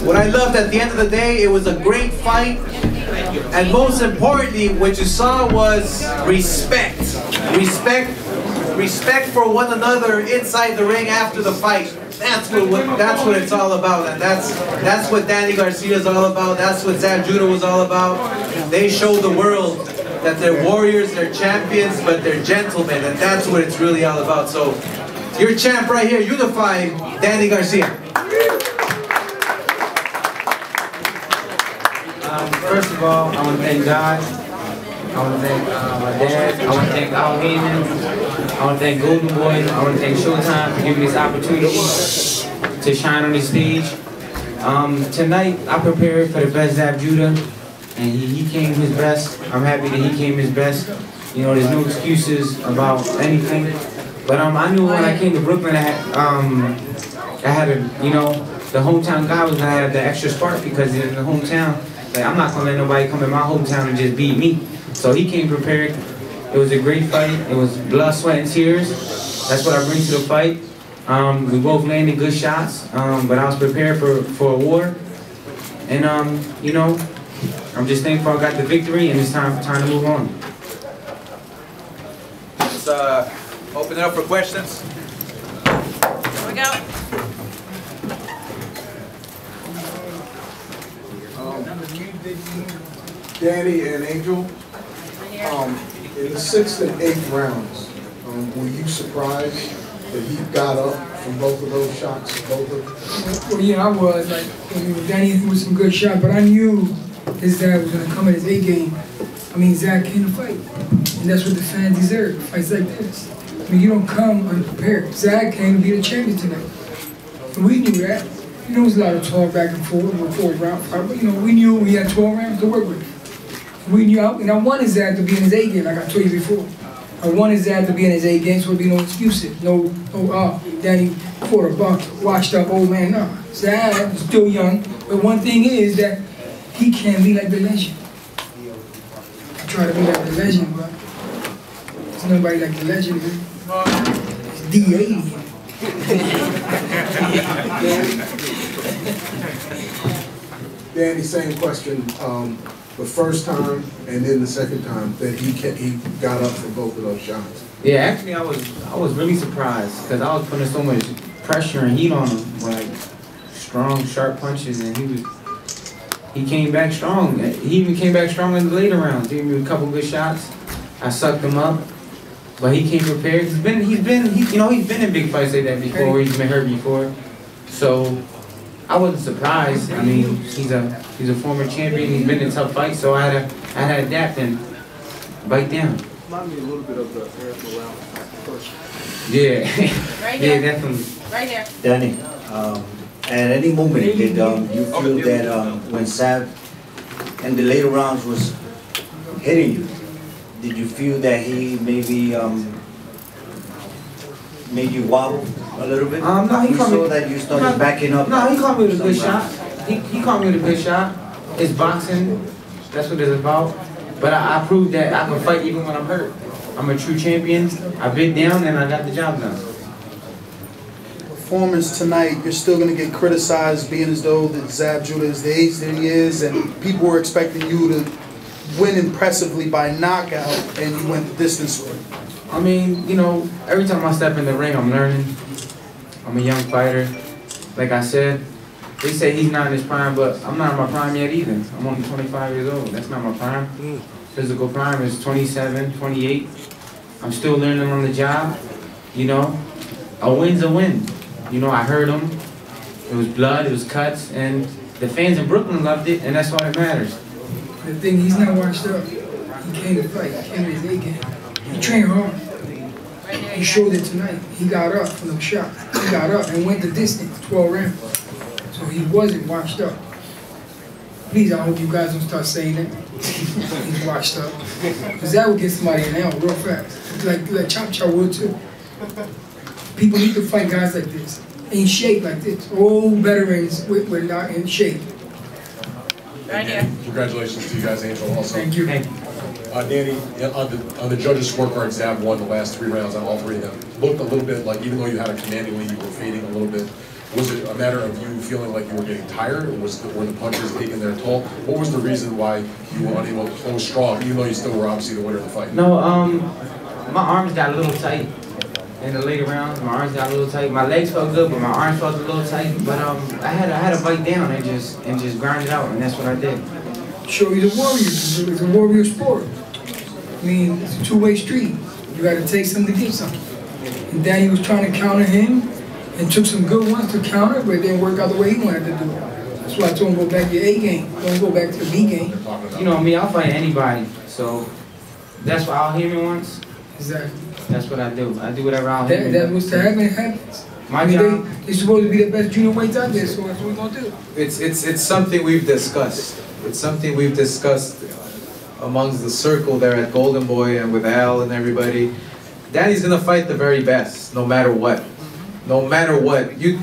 What I loved at the end of the day, it was a great fight. And most importantly, what you saw was respect. Respect for one another inside the ring after the fight. That's what it's all about, and that's what Danny Garcia is all about. That's what Zab Judah was all about. They showed the world that they're warriors, they're champions, but they're gentlemen, and that's what it's really all about. So, your champ right here, unified, Danny Garcia. First of all, I want to thank God. I want to thank my dad. I want to thank Al Heyman. I want to thank Golden Boy. I want to thank Showtime for giving me this opportunity to shine on the stage. Tonight, I prepared for the best Zab Judah, and he came his best. I'm happy that he came his best. You know, there's no excuses about anything. But I knew when I came to Brooklyn, I had a, you know, the hometown guy was gonna have the extra spark because he's in the hometown. Like, I'm not gonna let nobody come in my hometown and just beat me. So he came prepared. It was a great fight. It was blood, sweat, and tears. That's what I bring to the fight. We both landed good shots, but I was prepared for a war. And you know, I'm just thankful I got the victory, and it's time to move on. Let's open it up for questions. Here we go. Danny and Angel, in the 6th and 8th rounds, were you surprised that he got up from both of those shots? Well, yeah, I was. Like, Danny was some good shot, but I knew his dad was going to come in his A game. I mean, Zach came to fight, and that's what the fans deserve. Fights like this. I mean, you don't come unprepared. Zach came to be the champion tonight, and we knew that. You know, it was a lot of talk back and forth with 4 rounds, but you know, we knew we had 12 rounds to work with. We knew, and I wanted Zach to be in his A game, like I told you before. I wanted Zach to be in his A game, so there'd be no excuses. No, Danny fought a buck, washed up old man. No, Zach is still young, but one thing is that he can't be like the legend. I try to be like the legend, but there's nobody like the legend. It's D80. Danny, same question. The first time and then the second time that he got up for both of those shots. Yeah, actually, I was really surprised because I was putting so much pressure and heat on him, like strong, sharp punches, and he came back strong. He even came back strong in the later rounds. He gave me a couple good shots. I sucked him up, but he came prepared. He's been in big fights like that before. He's been hurt before, so I wasn't surprised. I mean, he's a former champion. He's been in tough fights, so I had to adapt and bite down. Remind me a little bit of the Eric round first. Yeah, Right yeah, here. definitely. Right here. Danny, at any moment did you feel that when Zab in the later rounds was hitting you, did you feel that he maybe made you wobble a little bit? No, he caught me. You saw that you started backing up. No, he caught me with a good shot. He caught me with a good shot. It's boxing. That's what it's about. But I proved that I can fight even when I'm hurt. I'm a true champion. I bit down and I got the job done. Performance tonight, you're still going to get criticized being as though that Zab Judah is the age that he is, and people were expecting you to win impressively by knockout, and you went the distance for it. I mean, you know, every time I step in the ring, I'm learning. I'm a young fighter. Like I said, they say he's not in his prime, but I'm not in my prime yet either. I'm only 25 years old. That's not my prime. Physical prime is 27, 28. I'm still learning on the job. You know, a win's a win. You know, I hurt him. It was blood, it was cuts, and the fans in Brooklyn loved it, and that's all that matters. The thing, he's not washed up. He came to fight. He came to his A game. He trained hard. He showed it tonight. He got up from those shots. He got up and went the distance, 12 rounds. So he wasn't washed up. Please, I hope you guys don't start saying that. He's washed up. Because that would get somebody in hell real fast. Like Chop Chop would too. People need to fight guys like this, in shape like this. Old veterans were not in shape. Right here. Congratulations to you guys, Angel, also. Thank you. Danny, on the judges' scorecard, Zab won the last 3 rounds on all 3 of them. Looked a little bit like, even though you had a commanding lead, you were fading a little bit. Was it a matter of you feeling like you were getting tired, or were the punches taking their toll? What was the reason why you were unable to close strong, even though you still were obviously the winner of the fight? No, my arms got a little tight in the later rounds. My arms got a little tight. My legs felt good, but my arms felt a little tight. But I had to bite down and just grind it out, and that's what I did. Show you the warrior. It's a warrior sport. I mean, it's a two-way street. You got to take something to get something. And Danny was trying to counter him, and took some good ones to counter, but it didn't work out the way he wanted to do it. That's why I told him go back to your A game. Don't go back to the B game. You know me, I'll fight anybody. So that's why I'll hear me once. Exactly. That's what I do. I do whatever I'll hear me. That was to happen, it happens. My job. They're supposed to be the best junior weights out there, so that's what we're gonna do. It's something we've discussed. It's something we've discussed amongst the circle there at Golden Boy and with Al and everybody. Danny's gonna fight the very best, no matter what. No matter what. You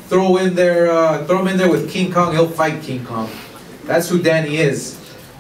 throw him in there with King Kong, he'll fight King Kong. That's who Danny is.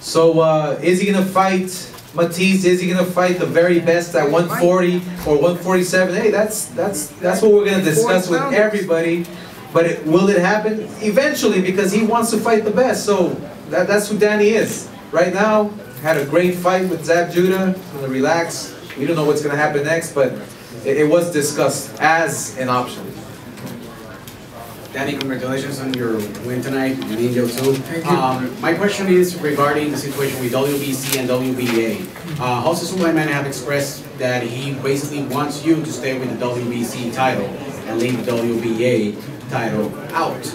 So is he gonna fight Matisse? Is he gonna fight the very best at 140 or 147? Hey, that's what we're gonna discuss with everybody. But will it happen? Eventually, because he wants to fight the best. So that's who Danny is. Right now, had a great fight with Zab Judah. Gonna relax. We don't know what's gonna happen next, but it was discussed as an option. Danny, congratulations on your win tonight, and Angel too. My question is regarding the situation with WBC and WBA. Jose Sulaiman have expressed that he basically wants you to stay with the WBC title and leave the WBA title out.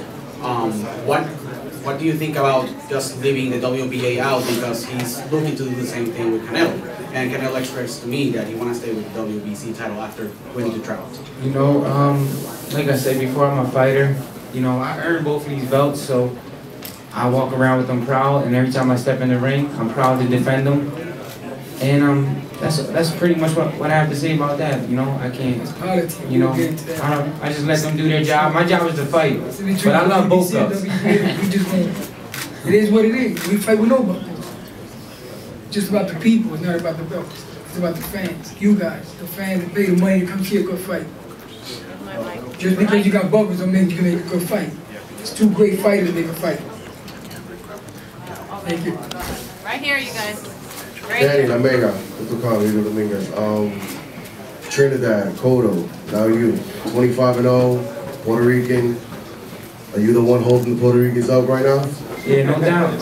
What do you think about just leaving the WBA out, because he's looking to do the same thing with Canelo? And Canelo expressed to me that he wants to stay with the WBC title after winning the trout. You know, like I said before, I'm a fighter. You know, I earned both of these belts, so I walk around with them proud. And every time I step in the ring, I'm proud to defend them. And that's pretty much what I have to say about that. You know, I can't. You know, I just let them do their job. My job is to fight, but I love both belts. It is what it is. We fight with nobody. Just about the people, it's not about the belts. It's about the fans, you guys, the fans that pay the money to come see a good fight. Just because you got buckles don't mean you can make a good fight. It's two great fighters that make a fight. Thank you. Right here, you guys. Right Danny, La Mega, Trinidad, Cotto, now you, 25-0, Puerto Rican. Are you the one holding the Puerto Ricans up right now? Yeah, no doubt.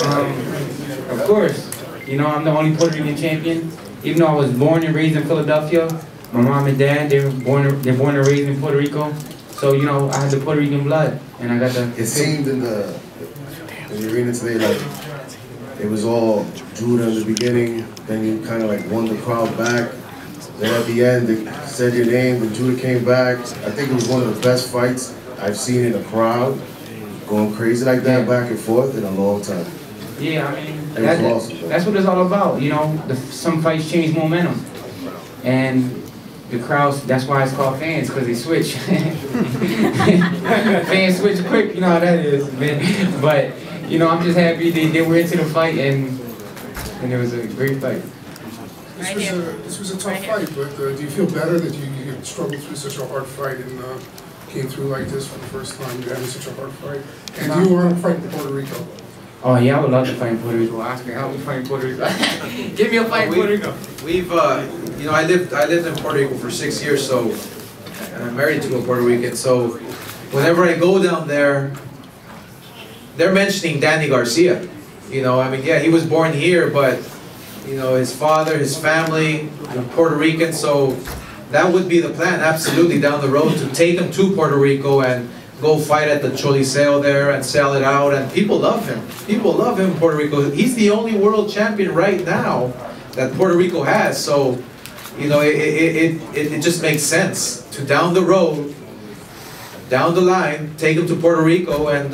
Of course. You know, I'm the only Puerto Rican champion. Even though I was born and raised in Philadelphia, my mom and dad, they're born and raised in Puerto Rico. So, you know, I had the Puerto Rican blood, and I got the... It seemed in the arena today like it was all Judah in the beginning, then you kind of like won the crowd back. Then at the end, they said your name, and Judah came back. I think it was one of the best fights I've seen in a crowd going crazy like that, back and forth, in a long time. Yeah, I mean, that's what it's all about. You know, some fights change momentum. And the crowds, that's why it's called fans, because they switch. Fans switch quick, you know how that is, man. But, you know, I'm just happy they were into the fight, and it was a great fight. This was a tough fight, but do you feel better that you struggled through such a hard fight and came through like this for the first time, having such a hard fight? And you were on a fight in Puerto Rico. Oh yeah, I would love to fight in Puerto Rico. Ask me, how we fight in Puerto Rico? Give me a fight in Puerto Rico. We've, you know, I lived in Puerto Rico for 6 years, so, and I'm married to a Puerto Rican, so whenever I go down there, they're mentioning Danny Garcia. You know, I mean, yeah, he was born here, but, you know, his father, his family, Puerto Rican, so that would be the plan, absolutely, down the road, to take him to Puerto Rico and go fight at the Choliseo there and sell it out, and people love him. People love him in Puerto Rico. He's the only world champion right now that Puerto Rico has, so, you know, it just makes sense to down the road, down the line, take him to Puerto Rico and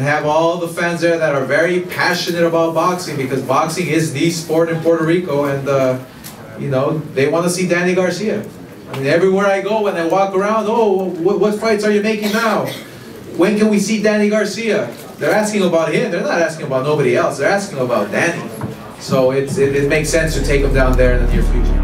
have all the fans there that are very passionate about boxing, because boxing is the sport in Puerto Rico, and you know, they want to see Danny Garcia. I mean, everywhere I go, when I walk around, oh, what fights are you making now? When can we see Danny Garcia? They're asking about him. They're not asking about nobody else. They're asking about Danny. So it makes sense to take him down there in the near future.